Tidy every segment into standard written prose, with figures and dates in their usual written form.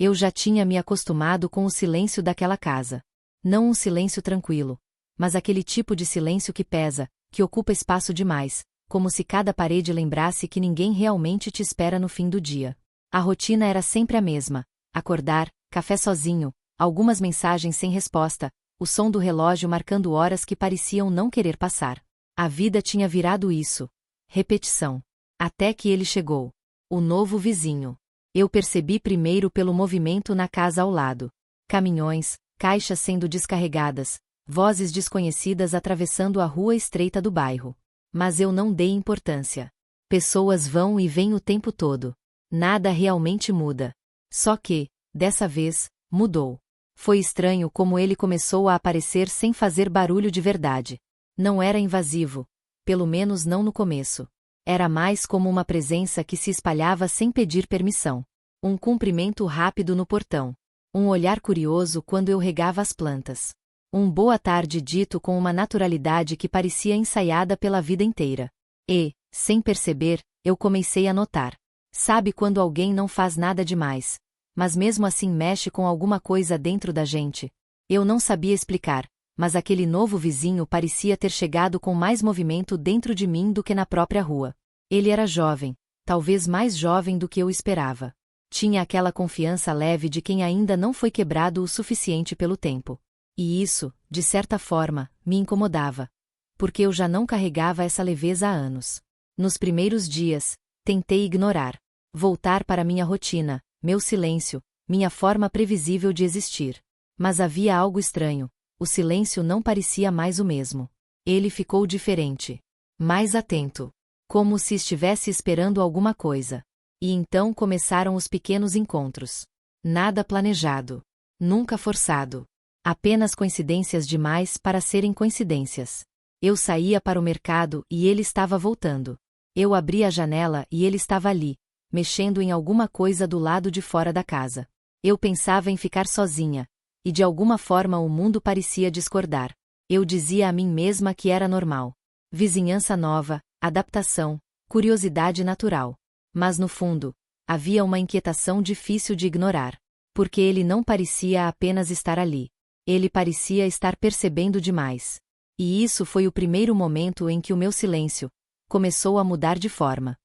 Eu já tinha me acostumado com o silêncio daquela casa. Não um silêncio tranquilo, mas aquele tipo de silêncio que pesa, que ocupa espaço demais, como se cada parede lembrasse que ninguém realmente te espera no fim do dia. A rotina era sempre a mesma: acordar, café sozinho, algumas mensagens sem resposta, o som do relógio marcando horas que pareciam não querer passar. A vida tinha virado isso. Repetição. Até que ele chegou. O novo vizinho. Eu percebi primeiro pelo movimento na casa ao lado. Caminhões, caixas sendo descarregadas, vozes desconhecidas atravessando a rua estreita do bairro. Mas eu não dei importância. Pessoas vão e vêm o tempo todo. Nada realmente muda. Só que, dessa vez, mudou. Foi estranho como ele começou a aparecer sem fazer barulho de verdade. Não era invasivo. Pelo menos não no começo. Era mais como uma presença que se espalhava sem pedir permissão. Um cumprimento rápido no portão. Um olhar curioso quando eu regava as plantas. Um boa tarde dito com uma naturalidade que parecia ensaiada pela vida inteira. E, sem perceber, eu comecei a notar. Sabe quando alguém não faz nada demais, mas mesmo assim mexe com alguma coisa dentro da gente? Eu não sabia explicar, mas aquele novo vizinho parecia ter chegado com mais movimento dentro de mim do que na própria rua. Ele era jovem, talvez mais jovem do que eu esperava. Tinha aquela confiança leve de quem ainda não foi quebrado o suficiente pelo tempo. E isso, de certa forma, me incomodava. Porque eu já não carregava essa leveza há anos. Nos primeiros dias, tentei ignorar. Voltar para minha rotina, meu silêncio, minha forma previsível de existir. Mas havia algo estranho. O silêncio não parecia mais o mesmo. Ele ficou diferente. Mais atento. Como se estivesse esperando alguma coisa. E então começaram os pequenos encontros. Nada planejado. Nunca forçado. Apenas coincidências demais para serem coincidências. Eu saía para o mercado e ele estava voltando. Eu abria a janela e ele estava ali, mexendo em alguma coisa do lado de fora da casa. Eu pensava em ficar sozinha, e de alguma forma o mundo parecia discordar. Eu dizia a mim mesma que era normal. Vizinhança nova, adaptação, curiosidade natural. Mas no fundo, havia uma inquietação difícil de ignorar. Porque ele não parecia apenas estar ali. Ele parecia estar percebendo demais. E isso foi o primeiro momento em que o meu silêncio começou a mudar de forma.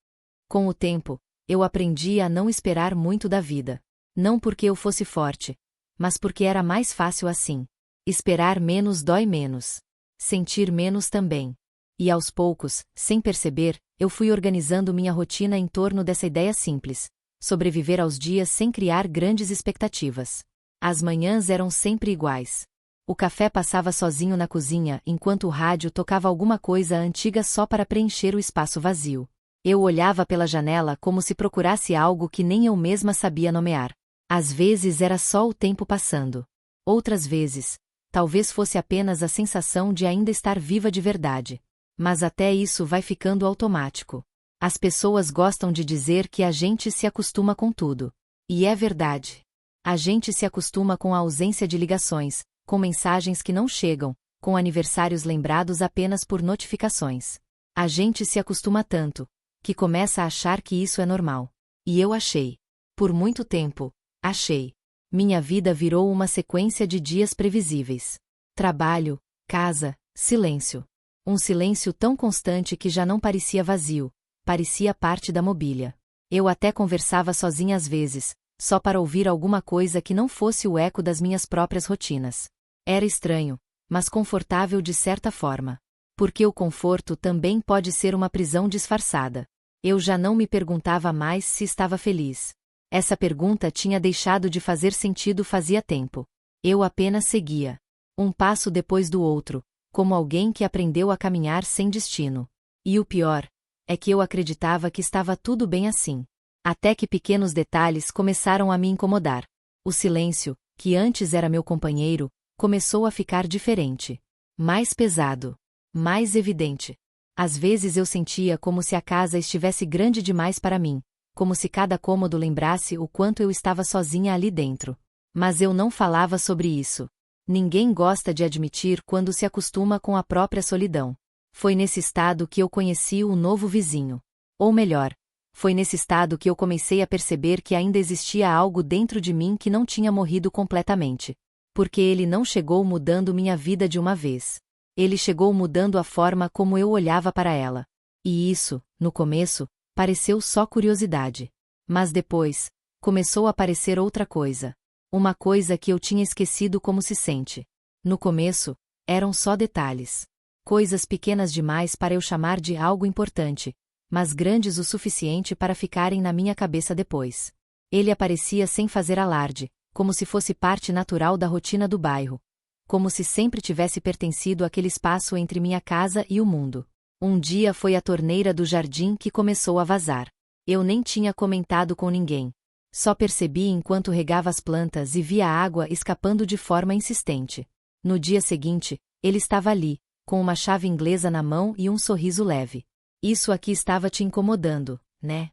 Com o tempo, eu aprendi a não esperar muito da vida. Não porque eu fosse forte, mas porque era mais fácil assim. Esperar menos dói menos. Sentir menos também. E aos poucos, sem perceber, eu fui organizando minha rotina em torno dessa ideia simples: sobreviver aos dias sem criar grandes expectativas. As manhãs eram sempre iguais. O café passava sozinho na cozinha enquanto o rádio tocava alguma coisa antiga só para preencher o espaço vazio. Eu olhava pela janela como se procurasse algo que nem eu mesma sabia nomear. Às vezes era só o tempo passando. Outras vezes, talvez fosse apenas a sensação de ainda estar viva de verdade. Mas até isso vai ficando automático. As pessoas gostam de dizer que a gente se acostuma com tudo. E é verdade. A gente se acostuma com a ausência de ligações, com mensagens que não chegam, com aniversários lembrados apenas por notificações. A gente se acostuma tanto, que começa a achar que isso é normal. E eu achei. Por muito tempo, achei. Minha vida virou uma sequência de dias previsíveis. Trabalho, casa, silêncio. Um silêncio tão constante que já não parecia vazio, parecia parte da mobília. Eu até conversava sozinha às vezes, só para ouvir alguma coisa que não fosse o eco das minhas próprias rotinas. Era estranho, mas confortável de certa forma. Porque o conforto também pode ser uma prisão disfarçada. Eu já não me perguntava mais se estava feliz. Essa pergunta tinha deixado de fazer sentido fazia tempo. Eu apenas seguia. Um passo depois do outro, como alguém que aprendeu a caminhar sem destino. E o pior é que eu acreditava que estava tudo bem assim. Até que pequenos detalhes começaram a me incomodar. O silêncio, que antes era meu companheiro, começou a ficar diferente. Mais pesado. Mais evidente. Às vezes eu sentia como se a casa estivesse grande demais para mim, como se cada cômodo lembrasse o quanto eu estava sozinha ali dentro. Mas eu não falava sobre isso. Ninguém gosta de admitir quando se acostuma com a própria solidão. Foi nesse estado que eu conheci o novo vizinho. Ou melhor, Foi nesse estado que eu comecei a perceber que ainda existia algo dentro de mim que não tinha morrido completamente. Porque ele não chegou mudando minha vida de uma vez. Ele chegou mudando a forma como eu olhava para ela. E isso, no começo, pareceu só curiosidade. Mas depois, começou a parecer outra coisa. Uma coisa que eu tinha esquecido como se sente. No começo, eram só detalhes. Coisas pequenas demais para eu chamar de algo importante, mas grandes o suficiente para ficarem na minha cabeça depois. Ele aparecia sem fazer alarde, como se fosse parte natural da rotina do bairro. Como se sempre tivesse pertencido àquele espaço entre minha casa e o mundo. Um dia foi a torneira do jardim que começou a vazar. Eu nem tinha comentado com ninguém. Só percebi enquanto regava as plantas e via a água escapando de forma insistente. No dia seguinte, ele estava ali, com uma chave inglesa na mão e um sorriso leve. Isso aqui estava te incomodando, né?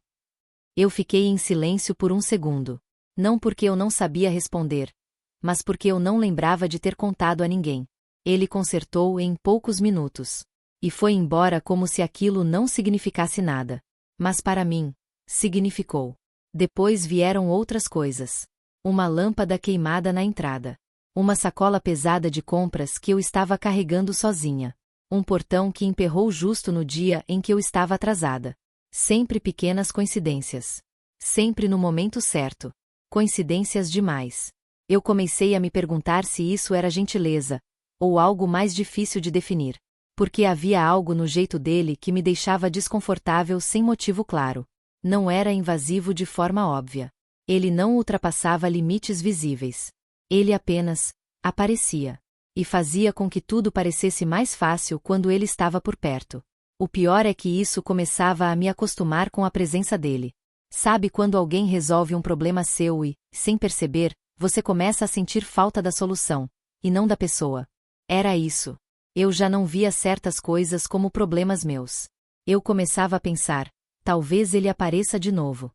Eu fiquei em silêncio por um segundo. Não porque eu não sabia responder, mas porque eu não lembrava de ter contado a ninguém. Ele consertou em poucos minutos. E foi embora como se aquilo não significasse nada. Mas para mim, significou. Depois vieram outras coisas. Uma lâmpada queimada na entrada. Uma sacola pesada de compras que eu estava carregando sozinha. Um portão que emperrou justo no dia em que eu estava atrasada. Sempre pequenas coincidências. Sempre no momento certo. Coincidências demais. Eu comecei a me perguntar se isso era gentileza, ou algo mais difícil de definir. Porque havia algo no jeito dele que me deixava desconfortável sem motivo claro. Não era invasivo de forma óbvia. Ele não ultrapassava limites visíveis. Ele apenas aparecia. E fazia com que tudo parecesse mais fácil quando ele estava por perto. O pior é que isso começava a me acostumar com a presença dele. Sabe quando alguém resolve um problema seu e, sem perceber, você começa a sentir falta da solução, e não da pessoa? Era isso. Eu já não via certas coisas como problemas meus. Eu começava a pensar, talvez ele apareça de novo.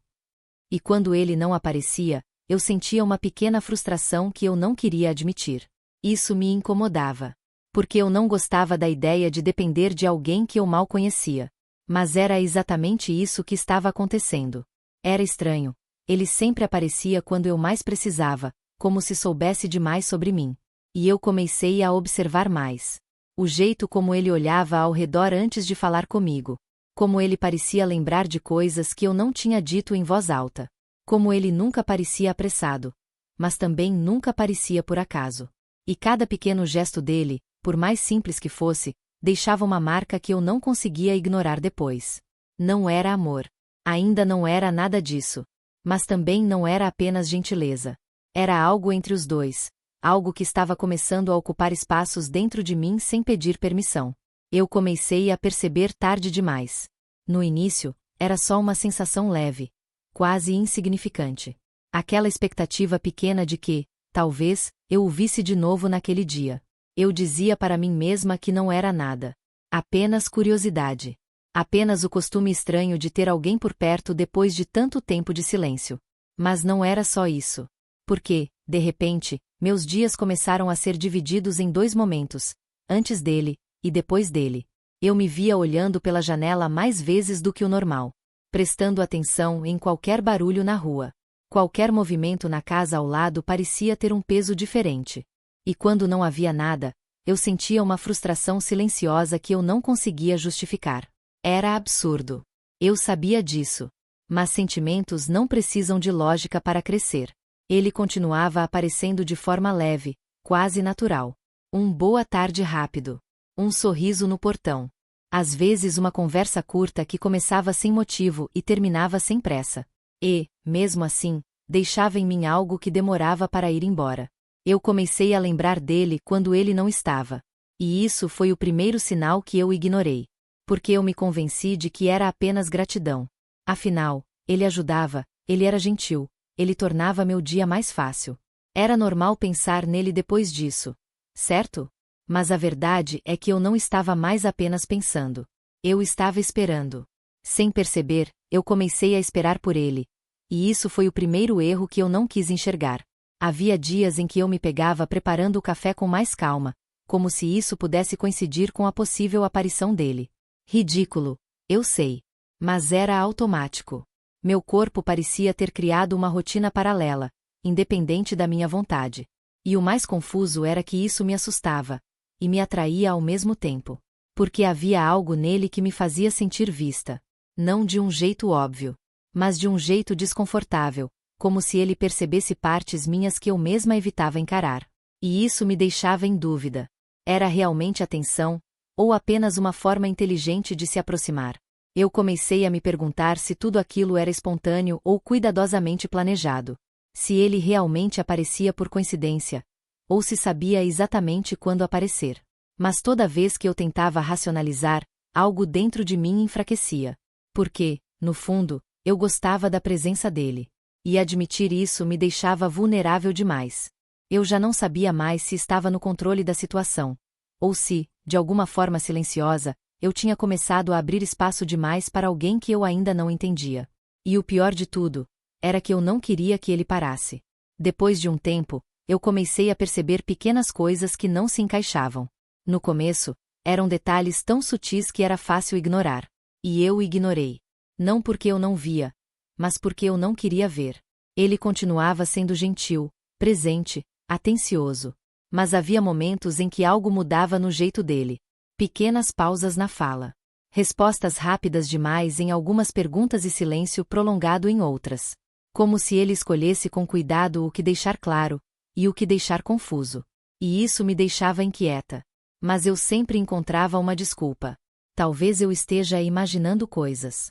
E quando ele não aparecia, eu sentia uma pequena frustração que eu não queria admitir. Isso me incomodava. Porque eu não gostava da ideia de depender de alguém que eu mal conhecia. Mas era exatamente isso que estava acontecendo. Era estranho. Ele sempre aparecia quando eu mais precisava, como se soubesse demais sobre mim. E eu comecei a observar mais. O jeito como ele olhava ao redor antes de falar comigo. Como ele parecia lembrar de coisas que eu não tinha dito em voz alta. Como ele nunca parecia apressado. Mas também nunca parecia por acaso. E cada pequeno gesto dele, por mais simples que fosse, deixava uma marca que eu não conseguia ignorar depois. Não era amor. Ainda não era nada disso. Mas também não era apenas gentileza. Era algo entre os dois. Algo que estava começando a ocupar espaços dentro de mim sem pedir permissão. Eu comecei a perceber tarde demais. No início, era só uma sensação leve, quase insignificante. Aquela expectativa pequena de que, talvez, eu o visse de novo naquele dia. Eu dizia para mim mesma que não era nada. Apenas curiosidade. Apenas o costume estranho de ter alguém por perto depois de tanto tempo de silêncio. Mas não era só isso. Porque, de repente, meus dias começaram a ser divididos em dois momentos, antes dele, e depois dele. Eu me via olhando pela janela mais vezes do que o normal. Prestando atenção em qualquer barulho na rua. Qualquer movimento na casa ao lado parecia ter um peso diferente. E quando não havia nada, eu sentia uma frustração silenciosa que eu não conseguia justificar. Era absurdo. Eu sabia disso. Mas sentimentos não precisam de lógica para crescer. Ele continuava aparecendo de forma leve, quase natural. Um boa tarde rápido. Um sorriso no portão. Às vezes uma conversa curta que começava sem motivo e terminava sem pressa. E, mesmo assim, deixava em mim algo que demorava para ir embora. Eu comecei a lembrar dele quando ele não estava. E isso foi o primeiro sinal que eu ignorei. Porque eu me convenci de que era apenas gratidão. Afinal, ele ajudava, ele era gentil, ele tornava meu dia mais fácil. Era normal pensar nele depois disso, certo? Mas a verdade é que eu não estava mais apenas pensando. Eu estava esperando. Sem perceber, eu comecei a esperar por ele. E isso foi o primeiro erro que eu não quis enxergar. Havia dias em que eu me pegava preparando o café com mais calma, como se isso pudesse coincidir com a possível aparição dele. Ridículo, eu sei. Mas era automático. Meu corpo parecia ter criado uma rotina paralela, independente da minha vontade. E o mais confuso era que isso me assustava e me atraía ao mesmo tempo. Porque havia algo nele que me fazia sentir vista. Não de um jeito óbvio, mas de um jeito desconfortável, como se ele percebesse partes minhas que eu mesma evitava encarar. E isso me deixava em dúvida. Era realmente atenção, ou apenas uma forma inteligente de se aproximar? Eu comecei a me perguntar se tudo aquilo era espontâneo ou cuidadosamente planejado. Se ele realmente aparecia por coincidência, ou se sabia exatamente quando aparecer. Mas toda vez que eu tentava racionalizar, algo dentro de mim enfraquecia. Porque, no fundo, eu gostava da presença dele. E admitir isso me deixava vulnerável demais. Eu já não sabia mais se estava no controle da situação. Ou se, de alguma forma silenciosa, eu tinha começado a abrir espaço demais para alguém que eu ainda não entendia. E o pior de tudo, era que eu não queria que ele parasse. Depois de um tempo, eu comecei a perceber pequenas coisas que não se encaixavam. No começo, eram detalhes tão sutis que era fácil ignorar. E eu ignorei. Não porque eu não via, mas porque eu não queria ver. Ele continuava sendo gentil, presente, atencioso. Mas havia momentos em que algo mudava no jeito dele. Pequenas pausas na fala. Respostas rápidas demais em algumas perguntas e silêncio prolongado em outras. Como se ele escolhesse com cuidado o que deixar claro, e o que deixar confuso. E isso me deixava inquieta. Mas eu sempre encontrava uma desculpa. Talvez eu esteja imaginando coisas.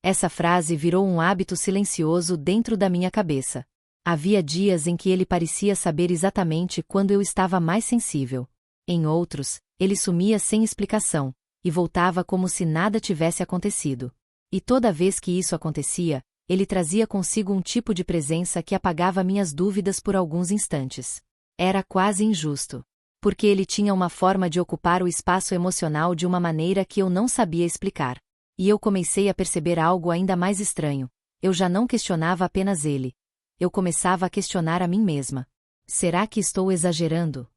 Essa frase virou um hábito silencioso dentro da minha cabeça. Havia dias em que ele parecia saber exatamente quando eu estava mais sensível. Em outros, ele sumia sem explicação, e voltava como se nada tivesse acontecido. E toda vez que isso acontecia, ele trazia consigo um tipo de presença que apagava minhas dúvidas por alguns instantes. Era quase injusto. Porque ele tinha uma forma de ocupar o espaço emocional de uma maneira que eu não sabia explicar. E eu comecei a perceber algo ainda mais estranho. Eu já não questionava apenas ele. Eu começava a questionar a mim mesma. Será que estou exagerando?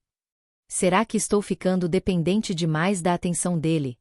Será que estou ficando dependente demais da atenção dele?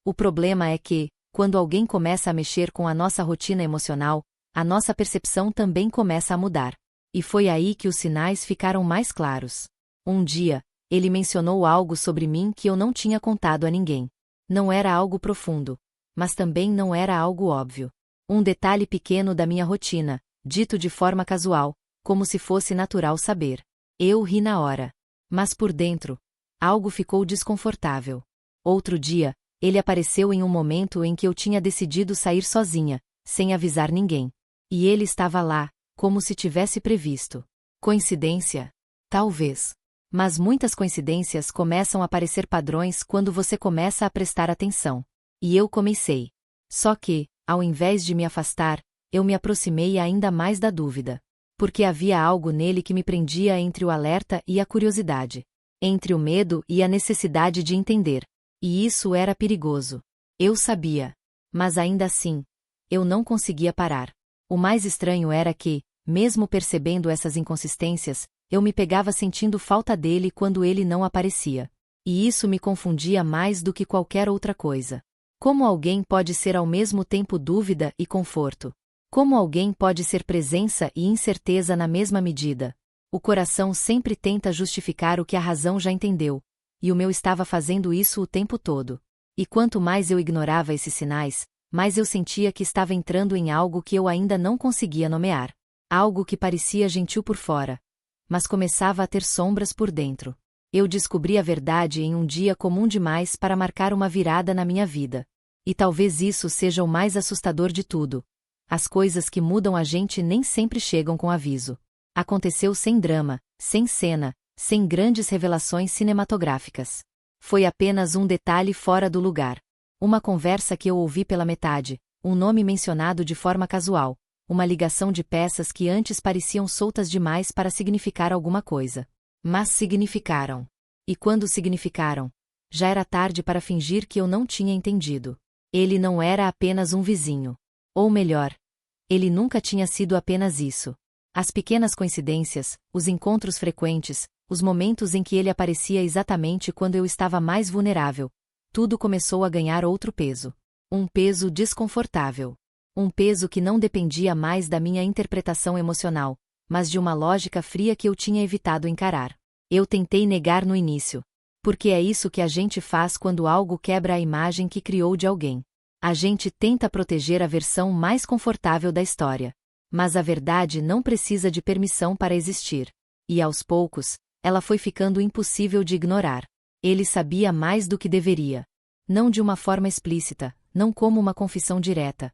O problema é que, quando alguém começa a mexer com a nossa rotina emocional, a nossa percepção também começa a mudar. E foi aí que os sinais ficaram mais claros. Um dia, ele mencionou algo sobre mim que eu não tinha contado a ninguém. Não era algo profundo, mas também não era algo óbvio. Um detalhe pequeno da minha rotina, dito de forma casual, como se fosse natural saber. Eu ri na hora. Mas por dentro, algo ficou desconfortável. Outro dia, ele apareceu em um momento em que eu tinha decidido sair sozinha, sem avisar ninguém. E ele estava lá, como se tivesse previsto. Coincidência? Talvez. Mas muitas coincidências começam a parecer padrões quando você começa a prestar atenção. E eu comecei. Só que, ao invés de me afastar, eu me aproximei ainda mais da dúvida. Porque havia algo nele que me prendia entre o alerta e a curiosidade. Entre o medo e a necessidade de entender. E isso era perigoso. Eu sabia. Mas ainda assim, eu não conseguia parar. O mais estranho era que, mesmo percebendo essas inconsistências, eu me pegava sentindo falta dele quando ele não aparecia. E isso me confundia mais do que qualquer outra coisa. Como alguém pode ser ao mesmo tempo dúvida e conforto? Como alguém pode ser presença e incerteza na mesma medida? O coração sempre tenta justificar o que a razão já entendeu, e o meu estava fazendo isso o tempo todo. E quanto mais eu ignorava esses sinais, mais eu sentia que estava entrando em algo que eu ainda não conseguia nomear. Algo que parecia gentil por fora, mas começava a ter sombras por dentro. Eu descobri a verdade em um dia comum demais para marcar uma virada na minha vida. E talvez isso seja o mais assustador de tudo. As coisas que mudam a gente nem sempre chegam com aviso. Aconteceu sem drama, sem cena, sem grandes revelações cinematográficas. Foi apenas um detalhe fora do lugar. Uma conversa que eu ouvi pela metade, um nome mencionado de forma casual, uma ligação de peças que antes pareciam soltas demais para significar alguma coisa. Mas significaram. E quando significaram, já era tarde para fingir que eu não tinha entendido. Ele não era apenas um vizinho. Ou melhor, ele nunca tinha sido apenas isso. As pequenas coincidências, os encontros frequentes, os momentos em que ele aparecia exatamente quando eu estava mais vulnerável, tudo começou a ganhar outro peso. Um peso desconfortável. Um peso que não dependia mais da minha interpretação emocional, mas de uma lógica fria que eu tinha evitado encarar. Eu tentei negar no início. Porque é isso que a gente faz quando algo quebra a imagem que criou de alguém. A gente tenta proteger a versão mais confortável da história. Mas a verdade não precisa de permissão para existir. E aos poucos, ela foi ficando impossível de ignorar. Ele sabia mais do que deveria. Não de uma forma explícita, não como uma confissão direta.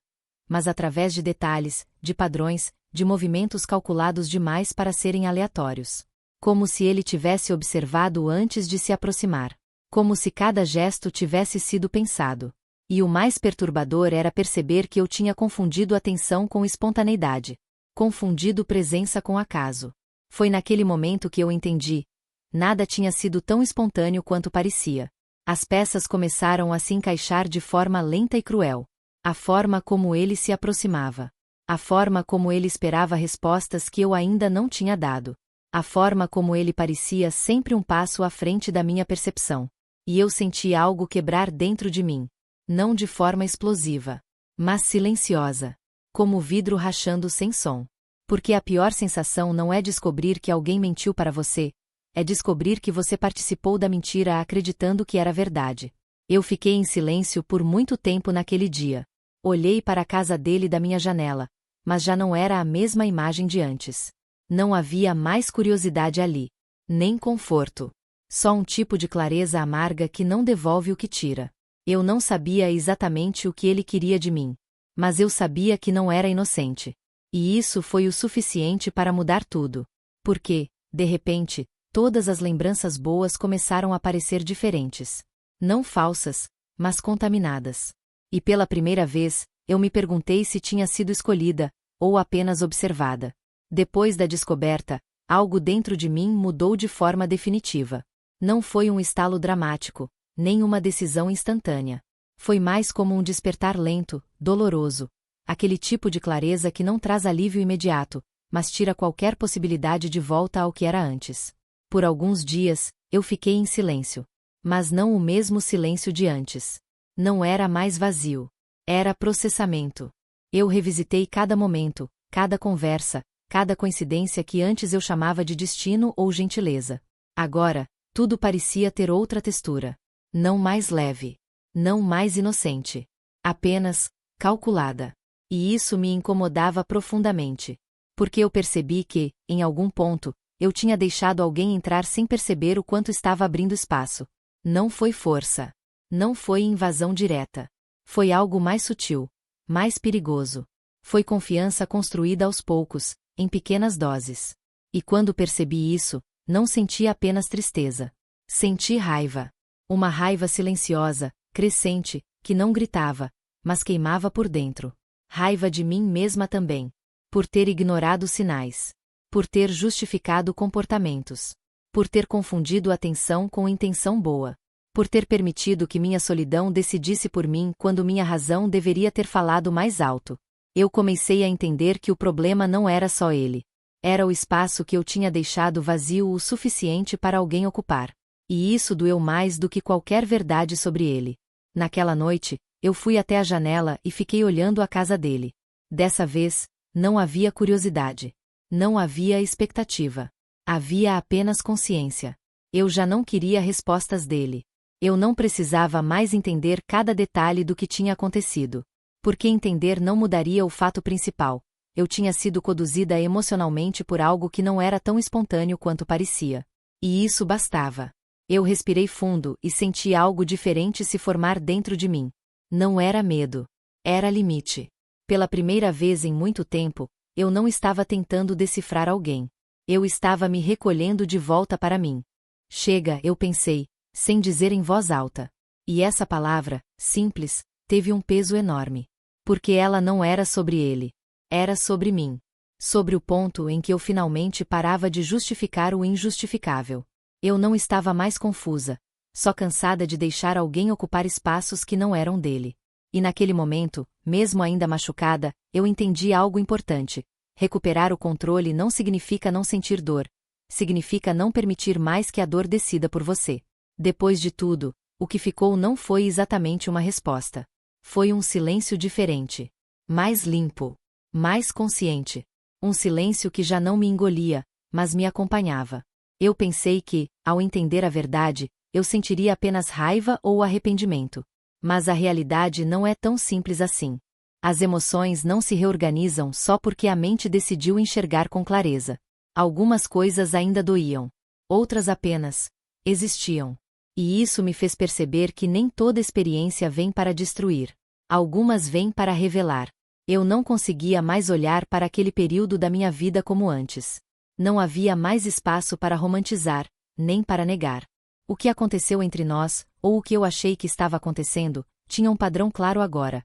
Mas através de detalhes, de padrões, de movimentos calculados demais para serem aleatórios. Como se ele tivesse observado antes de se aproximar. Como se cada gesto tivesse sido pensado. E o mais perturbador era perceber que eu tinha confundido atenção com espontaneidade. Confundido presença com acaso. Foi naquele momento que eu entendi. Nada tinha sido tão espontâneo quanto parecia. As peças começaram a se encaixar de forma lenta e cruel. A forma como ele se aproximava. A forma como ele esperava respostas que eu ainda não tinha dado. A forma como ele parecia sempre um passo à frente da minha percepção. E eu senti algo quebrar dentro de mim. Não de forma explosiva, mas silenciosa. Como vidro rachando sem som. Porque a pior sensação não é descobrir que alguém mentiu para você, é descobrir que você participou da mentira acreditando que era verdade. Eu fiquei em silêncio por muito tempo naquele dia. Olhei para a casa dele da minha janela, mas já não era a mesma imagem de antes. Não havia mais curiosidade ali. Nem conforto. Só um tipo de clareza amarga que não devolve o que tira. Eu não sabia exatamente o que ele queria de mim. Mas eu sabia que não era inocente. E isso foi o suficiente para mudar tudo. Porque, de repente, todas as lembranças boas começaram a parecer diferentes. Não falsas, mas contaminadas. E pela primeira vez, eu me perguntei se tinha sido escolhida, ou apenas observada. Depois da descoberta, algo dentro de mim mudou de forma definitiva. Não foi um estalo dramático, nem uma decisão instantânea. Foi mais como um despertar lento, doloroso. Aquele tipo de clareza que não traz alívio imediato, mas tira qualquer possibilidade de volta ao que era antes. Por alguns dias, eu fiquei em silêncio. Mas não o mesmo silêncio de antes. Não era mais vazio. Era processamento. Eu revisitei cada momento, cada conversa, cada coincidência que antes eu chamava de destino ou gentileza. Agora, tudo parecia ter outra textura. Não mais leve. Não mais inocente. Apenas, calculada. E isso me incomodava profundamente. Porque eu percebi que, em algum ponto, eu tinha deixado alguém entrar sem perceber o quanto estava abrindo espaço. Não foi força. Não foi invasão direta. Foi algo mais sutil. Mais perigoso. Foi confiança construída aos poucos, em pequenas doses. E quando percebi isso, não senti apenas tristeza. Senti raiva. Uma raiva silenciosa, crescente, que não gritava, mas queimava por dentro. Raiva de mim mesma também. Por ter ignorado sinais. Por ter justificado comportamentos. Por ter confundido atenção com intenção boa. Por ter permitido que minha solidão decidisse por mim quando minha razão deveria ter falado mais alto. Eu comecei a entender que o problema não era só ele. Era o espaço que eu tinha deixado vazio o suficiente para alguém ocupar. E isso doeu mais do que qualquer verdade sobre ele. Naquela noite, eu fui até a janela e fiquei olhando a casa dele. Dessa vez, não havia curiosidade. Não havia expectativa. Havia apenas consciência. Eu já não queria respostas dele. Eu não precisava mais entender cada detalhe do que tinha acontecido. Porque entender não mudaria o fato principal. Eu tinha sido conduzida emocionalmente por algo que não era tão espontâneo quanto parecia. E isso bastava. Eu respirei fundo e senti algo diferente se formar dentro de mim. Não era medo. Era limite. Pela primeira vez em muito tempo, eu não estava tentando decifrar alguém. Eu estava me recolhendo de volta para mim. Chega, eu pensei, sem dizer em voz alta. E essa palavra, simples, teve um peso enorme. Porque ela não era sobre ele. Era sobre mim. Sobre o ponto em que eu finalmente parava de justificar o injustificável. Eu não estava mais confusa, só cansada de deixar alguém ocupar espaços que não eram dele. E naquele momento, mesmo ainda machucada, eu entendi algo importante. Recuperar o controle não significa não sentir dor. Significa não permitir mais que a dor decida por você. Depois de tudo, o que ficou não foi exatamente uma resposta. Foi um silêncio diferente. mais limpo, mais consciente. Um silêncio que já não me engolia, mas me acompanhava. Eu pensei que, ao entender a verdade, eu sentiria apenas raiva ou arrependimento. Mas a realidade não é tão simples assim. As emoções não se reorganizam só porque a mente decidiu enxergar com clareza. Algumas coisas ainda doíam. Outras apenas existiam. E isso me fez perceber que nem toda experiência vem para destruir. Algumas vêm para revelar. Eu não conseguia mais olhar para aquele período da minha vida como antes. Não havia mais espaço para romantizar, nem para negar. O que aconteceu entre nós, ou o que eu achei que estava acontecendo, tinha um padrão claro agora.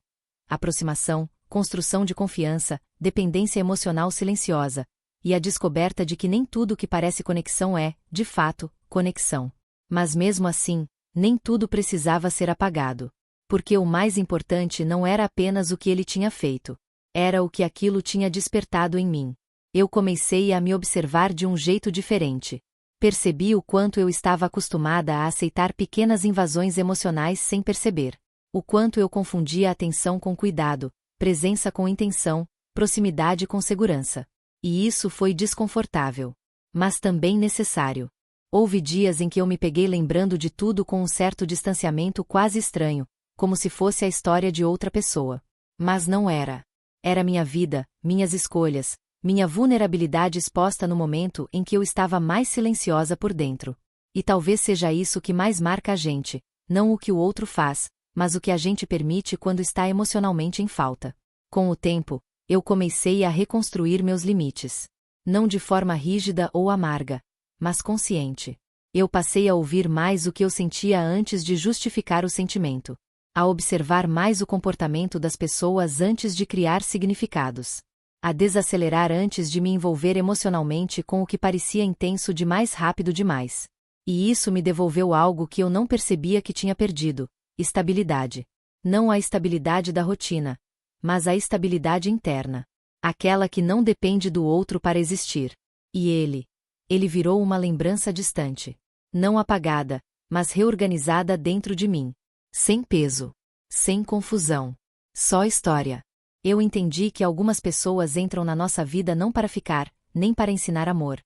Aproximação, construção de confiança, dependência emocional silenciosa, e a descoberta de que nem tudo que parece conexão é, de fato, conexão. Mas mesmo assim, nem tudo precisava ser apagado. Porque o mais importante não era apenas o que ele tinha feito. Era o que aquilo tinha despertado em mim. Eu comecei a me observar de um jeito diferente. Percebi o quanto eu estava acostumada a aceitar pequenas invasões emocionais sem perceber. O quanto eu confundia atenção com cuidado, presença com intenção, proximidade com segurança. E isso foi desconfortável. Mas também necessário. Houve dias em que eu me peguei lembrando de tudo com um certo distanciamento quase estranho, como se fosse a história de outra pessoa. Mas não era. Era minha vida, minhas escolhas, minha vulnerabilidade exposta no momento em que eu estava mais silenciosa por dentro. E talvez seja isso que mais marca a gente, não o que o outro faz, mas o que a gente permite quando está emocionalmente em falta. Com o tempo, eu comecei a reconstruir meus limites. Não de forma rígida ou amarga, mas consciente. Eu passei a ouvir mais o que eu sentia antes de justificar o sentimento. A observar mais o comportamento das pessoas antes de criar significados. A desacelerar antes de me envolver emocionalmente com o que parecia intenso demais rápido demais. E isso me devolveu algo que eu não percebia que tinha perdido: estabilidade. Não a estabilidade da rotina, mas a estabilidade interna. Aquela que não depende do outro para existir. E ele virou uma lembrança distante. Não apagada, mas reorganizada dentro de mim. Sem peso. Sem confusão. Só história. Eu entendi que algumas pessoas entram na nossa vida não para ficar, nem para ensinar amor.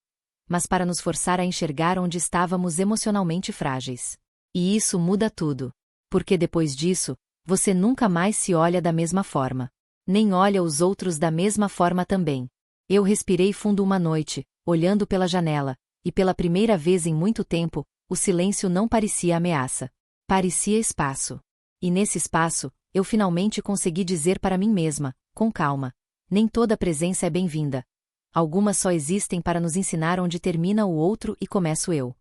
Mas para nos forçar a enxergar onde estávamos emocionalmente frágeis. E isso muda tudo. Porque depois disso, você nunca mais se olha da mesma forma. Nem olha os outros da mesma forma também. Eu respirei fundo uma noite, olhando pela janela, e pela primeira vez em muito tempo, o silêncio não parecia ameaça. Parecia espaço. E nesse espaço, eu finalmente consegui dizer para mim mesma, com calma: nem toda presença é bem-vinda. Algumas só existem para nos ensinar onde termina o outro e começo eu.